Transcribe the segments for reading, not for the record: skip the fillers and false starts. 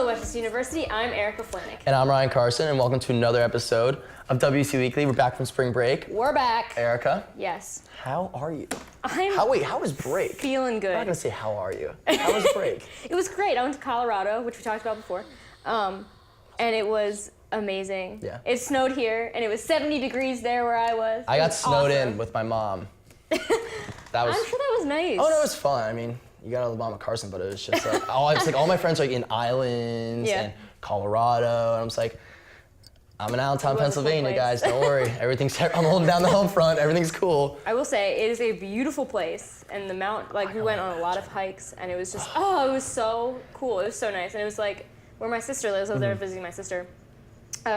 Hello, Westchester University. I'm Erica Flanick. And I'm Ryan Carson, and welcome to another episode of WCU Weekly. We're back from spring break. We're back. Erica? Yes. How are you? How was break? Feeling good. I'm not gonna say how are you. How was break? It was great. I went to Colorado, which we talked about before, and it was amazing. Yeah. It snowed here, and it was 70 degrees there where I was. I got snowed awesome. in with my mom. I'm sure that was nice. Oh no, it was fun. I mean, you gotta love Mama Carson, but it was just like, all my friends are like in islands and Colorado, and I'm just like, I'm in Allentown, Pennsylvania, guys. Don't worry, I'm holding down the home front. Everything's cool. I will say it is a beautiful place, and the we went on a lot of hikes, and it was just it was so cool. It was so nice, and it was like where my sister lives. I was there visiting my sister.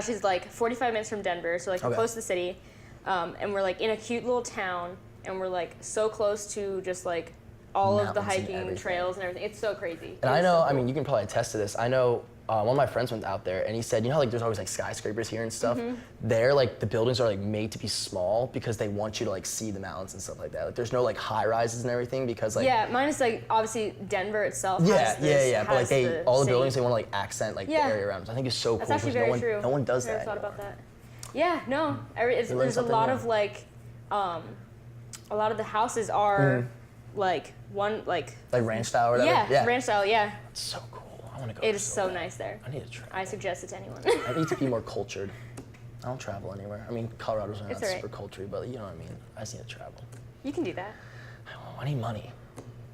She's like 45 minutes from Denver, so like we're close to the city, and we're like in a cute little town, and we're like so close to just like all of the hiking trails and everything. It's so crazy. And I know, I mean, you can probably attest to this. I know one of my friends went out there, and he said, you know how like there's always like skyscrapers here and stuff? There, like the buildings are like made to be small because they want you to like see the mountains and stuff like that. Like there's no like high rises and everything because like mine is like obviously Denver itself. But like all the city. buildings they want to like accent like the area around. So I think it's so cool. That's actually very true. No one does Never that. thought about that. Yeah, no. There's a lot of like, a lot of the houses are like like ranch style or whatever. Yeah, ranch style. Yeah. It's so cool. I want to go. It is so nice there. I need to try. I suggest it to anyone. I need to be more cultured. I don't travel anywhere. I mean, Colorado's not super cultured, but you know what I mean. I just need to travel. You can do that. I need money.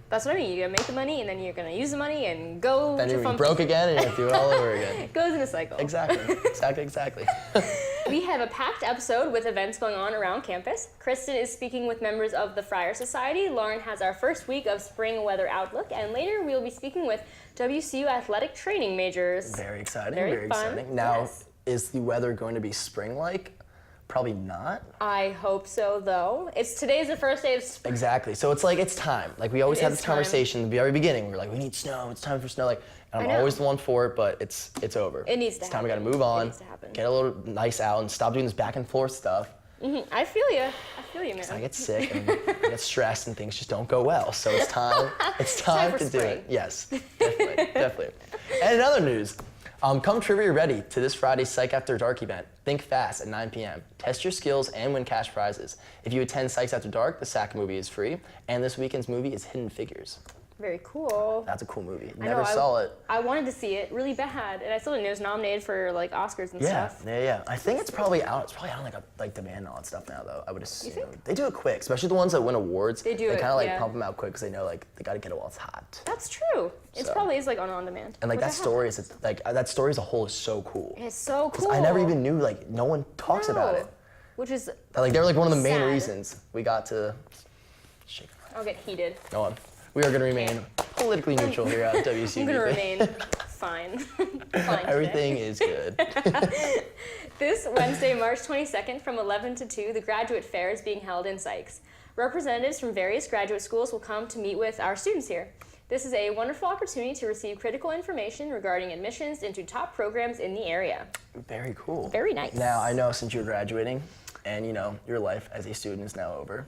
That's what I mean. You're gonna make the money, and then you're gonna use the money and go. Then you're broke again, and you have to do it all over again. It goes in a cycle. Exactly. We have a packed episode with events going on around campus. Kristen is speaking with members of the Friar Society. Lauren has our first week of spring weather outlook, and later we'll be speaking with WCU athletic training majors. Very exciting. Very fun. Exciting. Now, is the weather going to be spring-like? Probably not. I hope so, though. Today's the first day of spring. Exactly. So it's like it's time. Like we always have this conversation at the very beginning. We're like, we need snow. It's time for snow. Like, and I'm always the one for it, but it's over. It needs to happen. It's time. We got to move on. It needs to happen. Get a little nice out and stop doing this back and forth stuff. I feel you, man. I get sick and I get stressed and things just don't go well. So it's time. It's time to do it. Yes, definitely. And in other news, come trivia ready to this Friday's Psych After Dark event. Think fast at 9 p.m. Test your skills and win cash prizes. If you attend Psych After Dark, the SAC movie is free, and this weekend's movie is Hidden Figures. Very cool. That's a cool movie. Never saw it. I wanted to see it really bad, and I still didn't know it was nominated for like Oscars and stuff. Yeah. I think it's probably out. It's probably out on like demand and all that stuff now, though. I would assume. They do it quick, especially the ones that win awards. They kind of like pump them out quick because they know like they got to get it while it's hot. That's true. It probably is like on demand. And like that story is that story as a whole is so cool. It's so cool. I never even knew like no one talks about it. Which is like they're like one of the main reasons we got to. I'll get heated. Go on. We are going to remain politically neutral here at WCU. I'm going to remain fine. Everything is good. This Wednesday, March 22nd, from 11 to 2, the Graduate Fair is being held in Sykes. Representatives from various graduate schools will come to meet with our students here. This is a wonderful opportunity to receive critical information regarding admissions into top programs in the area. Very cool. Very nice. Now, I know since you're graduating, and you know, your life as a student is now over.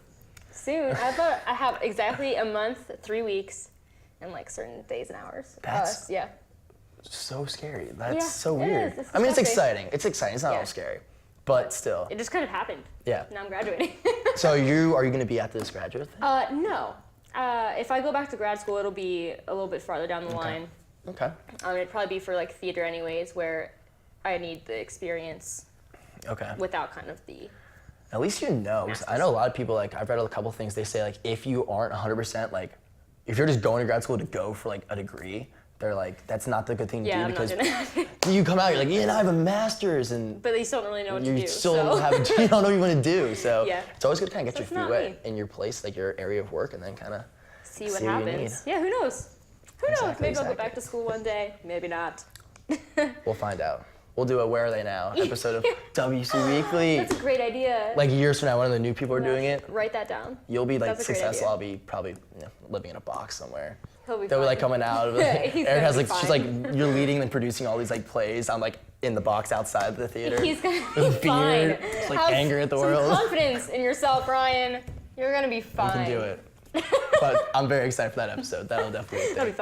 Soon. I thought I have exactly a month, 3 weeks, and like certain days and hours. That's so scary. That's so weird. It's I mean, it's exciting. It's exciting. It's not all scary, but still. It just kind of happened. Yeah. Now I'm graduating. So are you going to be at this graduate thing? No. If I go back to grad school, it'll be a little bit farther down the line. Okay. It'd probably be for like theater anyways, where I need the experience. Okay. Without kind of the. At least you know. I know a lot of people, like, I've read a couple things, they say, like, if you aren't 100%, like, if you're just going to grad school to go for, like, a degree, they're like, that's not the good thing to do because you come out, you're like, yeah, I have a master's, but you still don't really know what to do. You still don't know what you want to do, so it's always good to kind of get your feet wet in your place, like your area of work, and then kind of see what happens. Yeah, who knows? Maybe I'll go back to school one day, maybe not. We'll find out. We'll do a Where Are They Now episode of WCU Weekly. That's a great idea. Like years from now, one of the new people are doing it. Write that down. You'll be like successful. I'll be probably living in a box somewhere. He'll be They'll be like coming out. Eric has like fine. She's like you're leading and producing all these like plays. I'm like in the box outside the theater. He's gonna be fine. Just like anger at the world. Have confidence in yourself, Ryan. You're gonna be fine. You can do it. But I'm very excited for that episode. That'll definitely be That'll be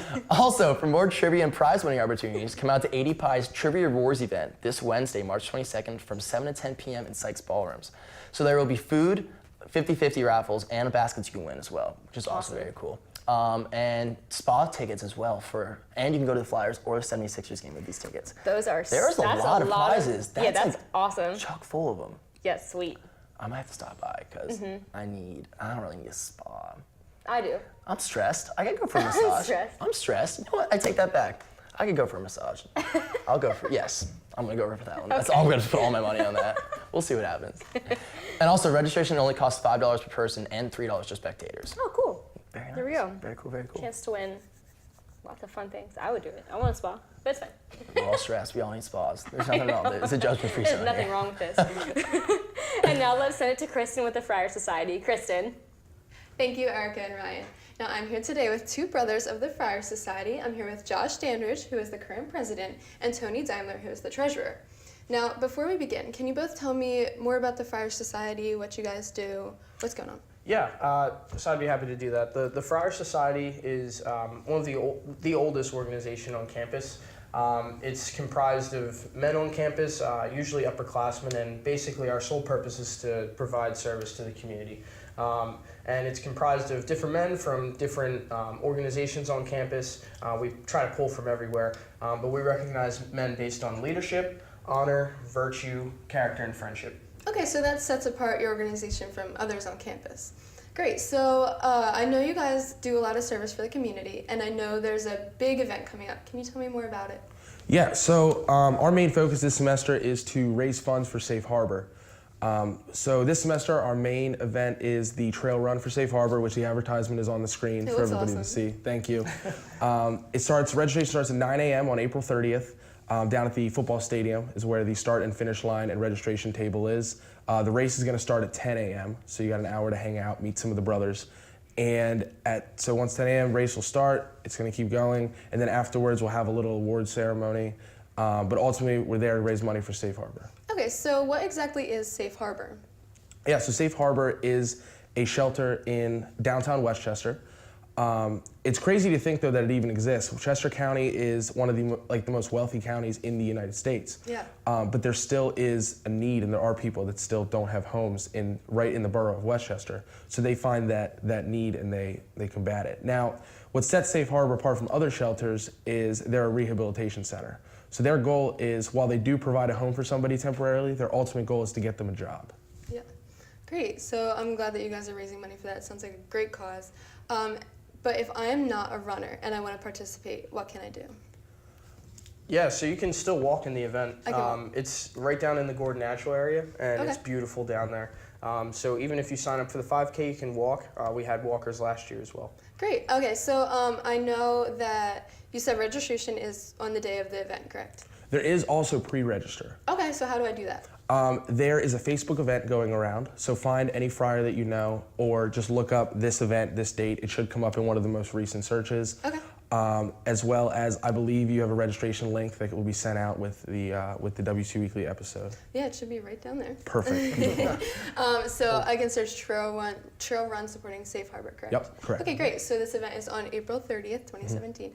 fun. Also, for more trivia and prize-winning opportunities, come out to 80 Pie's Trivia Wars event this Wednesday, March 22nd from 7 to 10 p.m. in Sykes Ballrooms. So there will be food, 50-50 raffles, and a basket you can win as well, which is also very cool. And spa tickets as well and you can go to the Flyers or the 76ers game with these tickets. There's a lot of prizes. That's like awesome. Chock full of them. Yeah, sweet. I might have to stop by because I don't really need a spa. I do. I'm stressed. I could go for a massage. Stressed. I'm stressed. You know what? I take that back. I could go for a massage. I'll go for, yes. I'm gonna go for that one. That's all I'm gonna put all my money on that. We'll see what happens. And also, registration only costs $5 per person and $3 to spectators. Oh, cool. Very nice. There we go. Very cool, very cool. Chance to win lots of fun things. I would do it. I want a spa, but it's fine. We're all stressed. We all need spas. There's nothing wrong with it. It's a judgment-free zone. There's nothing wrong with this. And now let's send it to Kristen with the Friar Society. Kristen. Thank you, Erica and Ryan. Now, I'm here today with two brothers of the Friar Society. I'm here with Josh Dandridge, who is the current president, and Tony Daimler, who is the treasurer. Now, before we begin, can you both tell me more about the Friar Society, what you guys do, what's going on? Yeah, so I'd be happy to do that. The Friar Society is one of the oldest organization on campus. It's comprised of men on campus, usually upperclassmen, and basically our sole purpose is to provide service to the community. And it's comprised of different men from different organizations on campus. We try to pull from everywhere, but we recognize men based on leadership, honor, virtue, character, and friendship. Okay, so that sets apart your organization from others on campus. Great, so I know you guys do a lot of service for the community, and I know there's a big event coming up. Can you tell me more about it? Yeah, so our main focus this semester is to raise funds for Safe Harbor. So this semester, our main event is the trail run for Safe Harbor, which the advertisement is on the screen for everybody to see. Thank you. Registration starts at 9 a.m. on April 30th. Down at the football stadium is where the start and finish line and registration table is. The race is going to start at 10 a.m., so you got an hour to hang out, meet some of the brothers. And so once 10 a.m., race will start, it's going to keep going, and then afterwards we'll have a little award ceremony. But ultimately, we're there to raise money for Safe Harbor. Okay, so what exactly is Safe Harbor? Yeah, so Safe Harbor is a shelter in downtown Westchester. It's crazy to think, though, that it even exists. Chester County is one of the most wealthy counties in the United States. Yeah. But there still is a need, and there are people that still don't have homes right in the borough of Westchester. So they find that need and they combat it. Now, what sets Safe Harbor apart from other shelters is they're a rehabilitation center. So their goal is, while they do provide a home for somebody temporarily, their ultimate goal is to get them a job. Yeah, great. So I'm glad that you guys are raising money for that. It sounds like a great cause. But if I am not a runner and I want to participate, what can I do? Yeah, so you can still walk in the event. It's right down in the Gordon Natural area, and it's beautiful down there. So even if you sign up for the 5K, you can walk. We had walkers last year as well. Great. Okay, so I know that you said registration is on the day of the event, correct? There is also pre-register. Okay, so how do I do that? There is a Facebook event going around, so find any Friar that you know, or just look up this event, this date. It should come up in one of the most recent searches. Okay. As well as, I believe you have a registration link that will be sent out with the WCU Weekly episode. Yeah, it should be right down there. Perfect. So I can search Trail Run supporting Safe Harbor, correct? Yep, correct. Okay, great. So this event is on April 30th, 2017.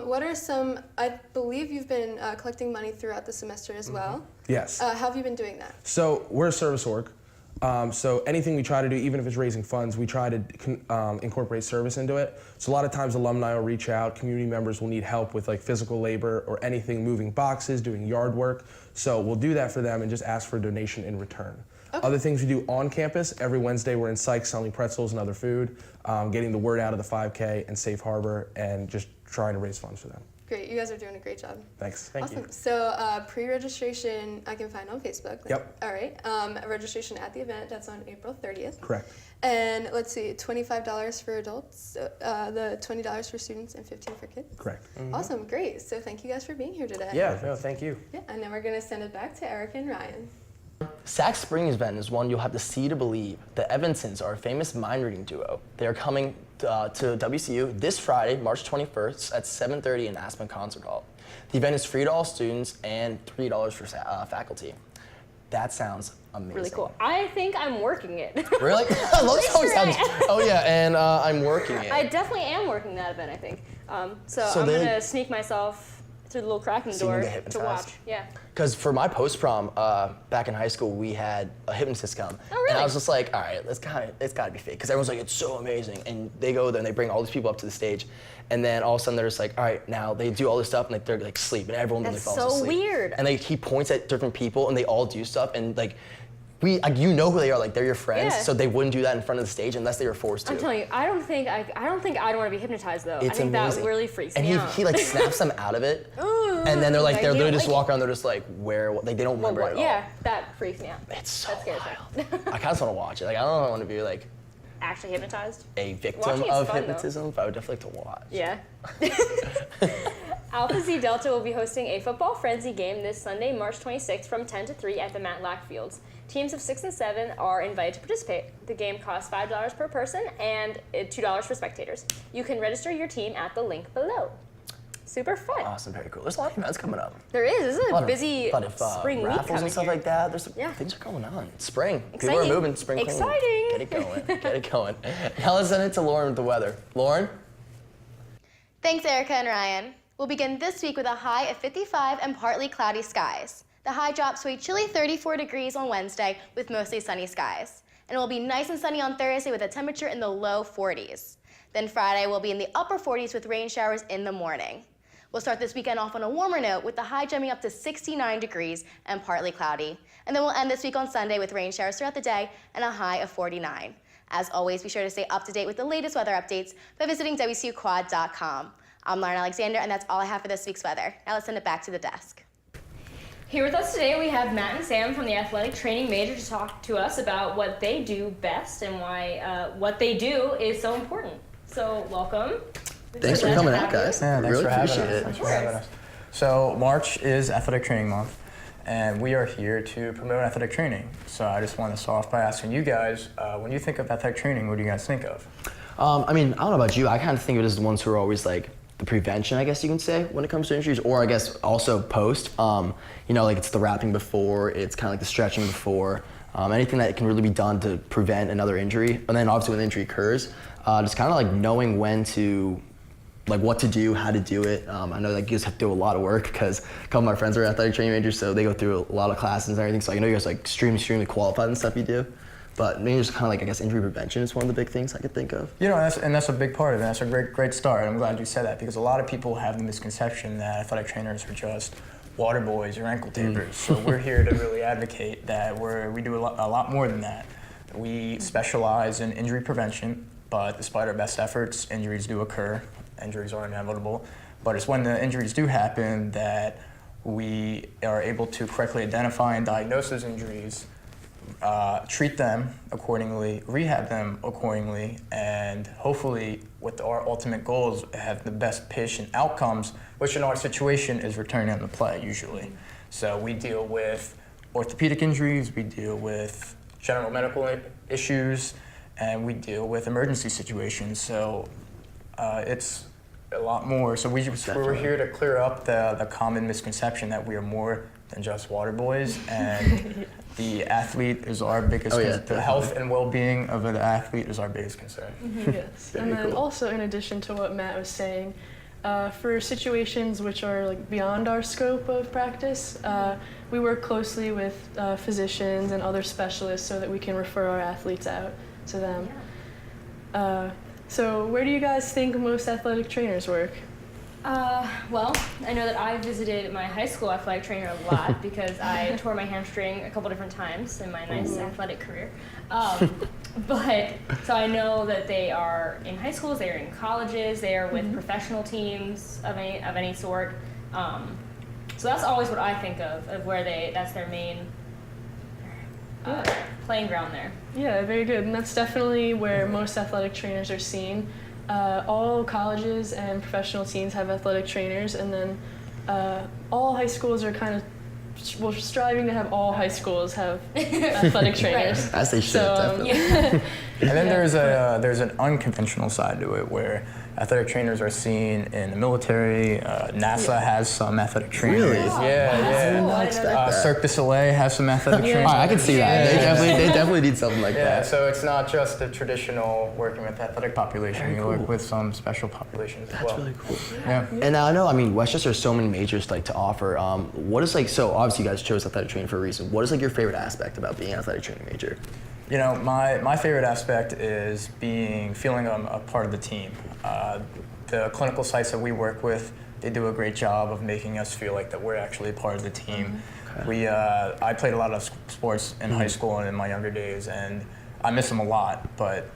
What are some, I believe you've been collecting money throughout the semester as well. Yes. How have you been doing that? So we're a service org. So anything we try to do, even if it's raising funds, we try to incorporate service into it. So a lot of times alumni will reach out, community members will need help with like physical labor or anything, moving boxes, doing yard work. So we'll do that for them and just ask for a donation in return. Okay. Other things we do on campus, every Wednesday we're in Sykes selling pretzels and other food, getting the word out of the 5K and Safe Harbor, and just trying to raise funds for them. Great, you guys are doing a great job. Thanks. Thank you. So pre-registration I can find on Facebook. Yep. All right. Registration at the event, that's on April 30th. Correct. And let's see, $25 for adults, the $20 for students, and $15 for kids. Correct. Mm-hmm. Awesome, great. So thank you guys for being here today. Yeah, no, thank you. Yeah, and then we're gonna send it back to Erica and Ryan. Sac Springs event is one you'll have to see to believe. The Evansons are a famous mind reading duo. They are coming to WCU this Friday, March 21st at 7:30 in Aspen Concert Hall. The event is free to all students and $3 for faculty. That sounds amazing. Really cool. I think I'm working it. Really? I love how it sounds. Oh yeah, and I'm working it. I definitely am working that event, I think. So I'm then- gonna sneak myself through the little crack in the So you door can get to hypnotized? watch. Yeah. Because for my post-prom, back in high school, we had a hypnotist come. Oh, really? And I was just like, all right, it's gotta be fake. Because everyone's like, it's so amazing. And they go there and they bring all these people up to the stage. And then all of a sudden they're just like, all right, now they do all this stuff and like, they're like sleep and everyone That's falls so asleep. weird. And he points at different people and they all do stuff and like, you know who they are, like they're your friends, Yeah. so they wouldn't do that in front of the stage unless they were forced to. I'm telling you, I don't think I'd want to be hypnotized though. It's I think amazing. that really freaks and me out. he like snaps them out of it, and then they're like, they're literally just like- walk around, they're just like, like they don't remember at all. Yeah, that freaks me out. It's so That scares wild. me. I kind of just want to watch it. Like I don't want to be like Actually hypnotized? a victim Watching is of fun, though. hypnotism, but I would definitely like to watch. Yeah. Alpha Xi Delta will be hosting a football frenzy game this Sunday, March 26th from 10 to 3 at the Matlack Fields. Teams of 6 and 7 are invited to participate. The game costs $5 per person and $2 for spectators. You can register your team at the link below. Super fun. Awesome, very cool. There's a lot of events coming up. There is. This is a busy lot of spring week raffles coming and stuff here. like that. There's Yeah. things are going on. Spring. Exciting. People are moving. Spring cleaning. Exciting. Get it going. Get it going. Now let's send it to Lauren with the weather. Lauren? Thanks, Erica and Ryan. We'll begin this week with a high of 55 and partly cloudy skies. The high drops to a chilly 34 degrees on Wednesday with mostly sunny skies. And it will be nice and sunny on Thursday with a temperature in the low 40s. Then Friday will be in the upper 40s with rain showers in the morning. We'll start this weekend off on a warmer note with the high jumping up to 69 degrees and partly cloudy. And then we'll end this week on Sunday with rain showers throughout the day and a high of 49. As always, be sure to stay up to date with the latest weather updates by visiting WCUquad.com. I'm Lauren Alexander, and that's all I have for this week's weather. Now let's send it back to the desk. Here with us today, we have Matt and Sam from the athletic training major to talk to us about what they do best and why what they do is so important. So welcome. Thanks for Glad to coming have out, you. guys. Yeah, thanks really for having appreciate us. it. Thanks for having us. So March is Athletic Training Month, and we are here to promote athletic training. So I just want to start off by asking you guys, when you think of athletic training, what do you guys think of? I mean, I don't know about you. I kind of think of it as the ones who are always like the prevention, I guess you can say, when it comes to injuries, or I guess also post. You know, like it's the wrapping before, it's kind of like the stretching before, anything that can really be done to prevent another injury. And then obviously when the injury occurs, just kind of like knowing when to, like what to do, how to do it. I know that you guys have to do a lot of work because a couple of my friends are athletic training majors, so they go through a lot of classes and everything. So I know you guys are like extremely qualified in stuff you do. But maybe just kind of like, I guess, injury prevention is one of the big things I could think of. You know, that's a big part of it. That's a great start. I'm glad you said that because a lot of people have the misconception that athletic trainers are just water boys or ankle tapers. So we're here to really advocate that we do a lot more than that. We specialize in injury prevention, but despite our best efforts, injuries do occur. Injuries are inevitable. But it's when the injuries do happen that we are able to correctly identify and diagnose those injuries, treat them accordingly, rehab them accordingly, and hopefully with our ultimate goals have the best patient outcomes, which in our situation is returning to play usually. So we deal with orthopedic injuries, we deal with general medical issues, and we deal with emergency situations. So it's a lot more. So we're here to clear up the common misconception that we are more than just water boys, and the athlete is our biggest the health and well-being of the athlete is our biggest concern. Yes, and then also in addition to what Matt was saying, for situations which are like beyond our scope of practice, we work closely with physicians and other specialists so that we can refer our athletes out to them. So where do you guys think most athletic trainers work? Well, I know that I visited my high school athletic trainer a lot because I tore my hamstring a couple different times in my nice athletic career. But so I know that they are in high schools, they are in colleges, they are with professional teams of any sort. So that's always what I think of where that's their main playing ground there. Yeah, very good, and that's definitely where most athletic trainers are seen. All colleges and professional teams have athletic trainers, and then all high schools are kind of striving to have all high schools have athletic trainers. As they should, So, definitely. And then there's an unconventional side to it where athletic trainers are seen in the military. NASA has some athletic trainers. Really? Yeah. Cirque du Soleil has some athletic trainers. I can see that. They definitely need something like Yeah, that. so it's not just the traditional working with athletic population. You work with some special populations as well. That's really cool. Yeah. And now I know, I mean, Westchester has so many majors like to offer. What is like, so obviously you guys chose athletic training for a reason. What is like your favorite aspect about being an athletic training major? You know, my favorite aspect is feeling I'm a part of the team. The clinical sites that we work with, they do a great job of making us feel like that we're actually part of the team. Okay. I played a lot of sports in high school and in my younger days, and I miss them a lot, but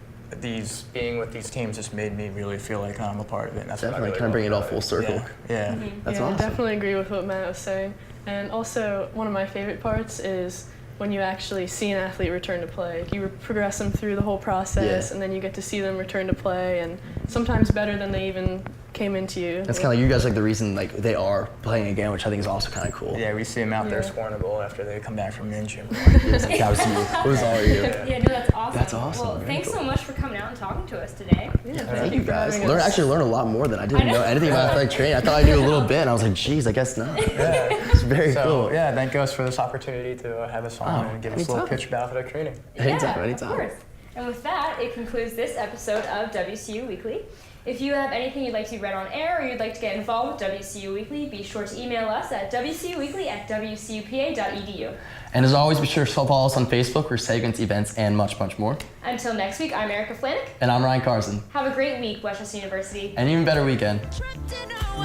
being with these teams just made me really feel like I'm a part of it. And that's definitely what I really kind of bring it all about full circle. Yeah. That's yeah, awesome. I definitely agree with what Matt was saying. And also, one of my favorite parts is when you actually see an athlete return to play. You progress them through the whole process, and then you get to see them return to play, and sometimes better than they even came into you. That's kind of like you guys like the reason like they are playing again, which I think is also kind of cool. Yeah, we see them out there scoring a goal after they come back from the gym. That was you. It was all you. Yeah, no, that's awesome. That's awesome. Well, Very thanks cool. so much for coming out and talking to us today. Yeah, Thank you guys. having us. Actually learn a lot more than I didn't know anything about athletic training. I thought I knew a little bit, and I was like, geez, I guess not. Yeah. It's very So, cool. yeah, thank us for this opportunity to have us on and give us a little pitch about athletic training. Anytime. Of course. And with that, it concludes this episode of WCU Weekly. If you have anything you'd like to be read on air or you'd like to get involved with WCU Weekly, be sure to email us at wcuweekly@wcupa.edu. And as always, be sure to follow us on Facebook for segments, events, and much, much more. Until next week, I'm Erica Flanick. And I'm Ryan Carson. Have a great week, Westchester University. An even better weekend. Trapped in our